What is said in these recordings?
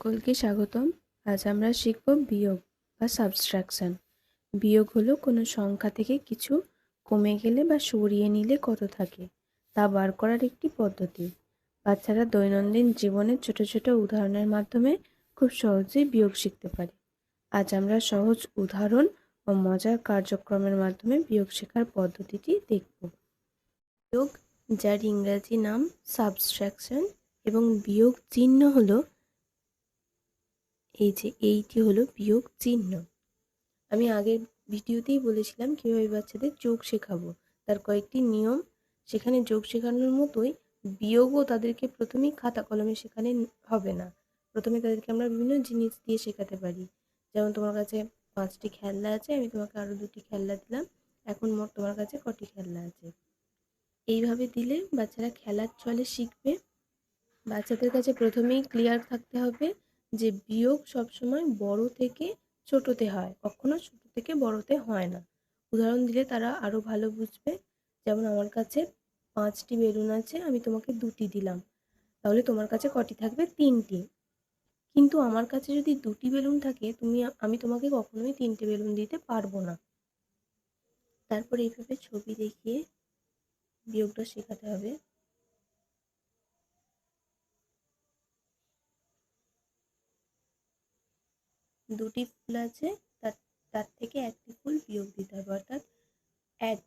সকলকে স্বাগতম। আজ আমরা শিখব বিয়োগ বা সাবট্রাকশন। বিয়োগ হলো কোনো সংখ্যা থেকে কিছু কমে গেলে বা সরিয়ে নিলে কত থাকে তা বার করার একটি পদ্ধতি। বাচ্চারা দৈনন্দিন জীবনের ছোট ছোট উদাহরণের মাধ্যমে খুব সহজেই বিয়োগ শিখতে পারে। আজ আমরা সহজ উদাহরণ ও মজার কার্যক্রমের মাধ্যমে বিয়োগ শেখার পদ্ধতিটি দেখব। বিয়োগ, যার ইংরাজি নাম সাবট্রাকশন, এবং বিয়োগ চিহ্ন হলো এইটি হলো বিয়োগ চিহ্ন। আমি আগের ভিডিওতেই বলেছিলাম কীভাবে বাচ্চাদের যোগ শেখাবো, তার কয়েকটি নিয়ম। সেখানে যোগ শেখানোর মতোই বিয়োগও তাদেরকে প্রথমেই খাতা কলমে শেখানো হবে না। প্রথমে তাদেরকে আমরা বিভিন্ন জিনিস দিয়ে শেখাতে পারি। যেমন তোমার কাছে 5টি খেলনা আছে, আমি তোমাকে আরও 2টি খেলনা দিলাম, এখন মোট তোমার কাছে কটি খেলনা আছে। এইভাবে দিলে বাচ্চারা খেলার ছলে শিখবে। বাচ্চাদের কাছে প্রথমেই ক্লিয়ার থাকতে হবে যে বিয়োগ সবসময় বড় থেকে ছোটতে হয়, কখনো ছোট থেকে বড়তে হয় না। উদাহরণ দিলে তারা আরও ভালো বুঝবে। যেমন আমার কাছে 5টি বেলুন আছে, আমি তোমাকে 2টি দিলাম, তাহলে তোমার কাছে কটি থাকবে? 3টি। কিন্তু আমার কাছে যদি 2টি বেলুন থাকে, আমি তোমাকে কখনোই 3টে বেলুন দিতে পারবো না। তারপর এইভাবে ছবি দেখিয়ে বিয়োগটা শেখাতে হবে। দুটি ফুল আছে, তার থেকে একটি ফুল বিয়োগ দিতে হবে, অর্থাৎ 1।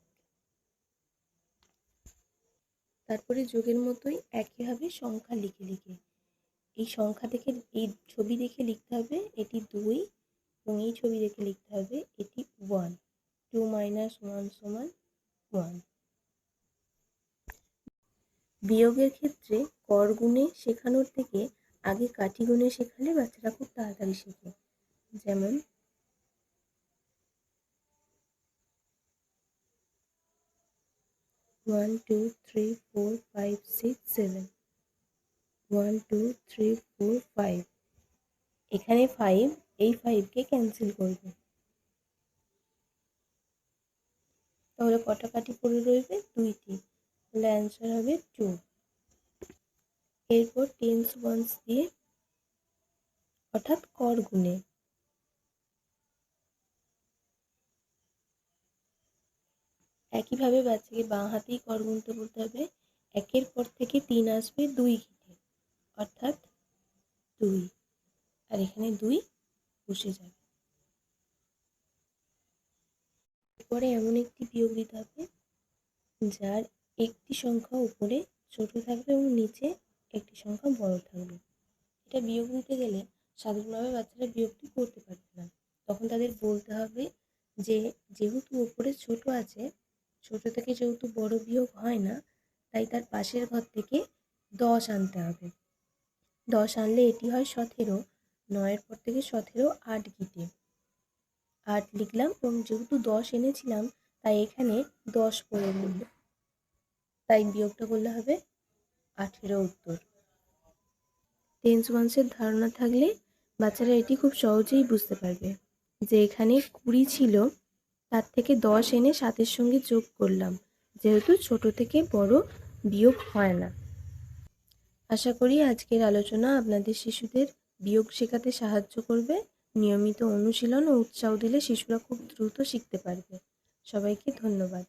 তারপরে যোগের মতোই একইভাবে সংখ্যা লিখে লিখে এই সংখ্যা দেখে, এই ছবি দেখে লিখতে হবে এটি 2, এবং এই ছবি দেখে লিখতে হবে এটি 1। 2 - 1 = 1। বিয়োগের ক্ষেত্রে কর গুণে শেখানোর থেকে আগে কাঠি গুণে শেখালে বাচ্চারা খুব তাড়াতাড়ি শেখে। যেমন 1 2 3 4 5 6 7, 1 2 3 4 5। এখানে 5, এই 5কে ক্যান্সেল করবে, তাহলে কটা কাঠি পড়ে রইবে? 2টি, তাহলে অ্যান্সার হবে 2। এরপর টেন্স ওয়ান্স দিয়ে, অর্থাৎ কর গুণে। একইভাবে বাচ্চাকে বাঁ হাতেই কর গুনতে বলতে হবে। 1-এর পর থেকে 3 আসবে 2 ঘিতে, অর্থাৎ 2, আর এখানে 2 বসে যাবে। এরপরে এমন একটি বিয়োগ দিতে হবে যার একটি সংখ্যা উপরে ছোট থাকবে এবং নিচে একটি সংখ্যা বড় থাকবে। এটা বিয়োগ দিতে গেলে সাধারণভাবে বাচ্চারা বিয়োগটি করতে পারবে না। তখন তাদের বলতে হবে যে যেহেতু উপরে ছোট আছে, ছোট থেকে যেহেতু বড় বিয়োগ হয় না, তাই তার পাশের ঘর থেকে 10 আনতে হবে। 10 আনলে এটি হয় 17। 9-এর পর থেকে 17 8 ঘিতে 8 লিখলাম, এবং যেহেতু 10 এনেছিলাম তাই এখানে 10 পড়ে রইল, তাই বিয়োগটা করলে হবে 18 উত্তর। টেন্স ওয়ান্সের ধারণা থাকলে বাচ্চারা এটি খুব সহজেই বুঝতে পারবে যে এখানে 20 ছিল, তার থেকে 10 এনে 7-এর সঙ্গে যোগ করলাম, যেহেতু ছোট থেকে বড় বিয়োগ হয় না। আশা করি আজকের আলোচনা আপনাদের শিশুদের বিয়োগ শেখাতে সাহায্য করবে। নিয়মিত অনুশীলন ও উৎসাহ দিলে শিশুরা খুব দ্রুত শিখতে পারবে। সবাইকে ধন্যবাদ।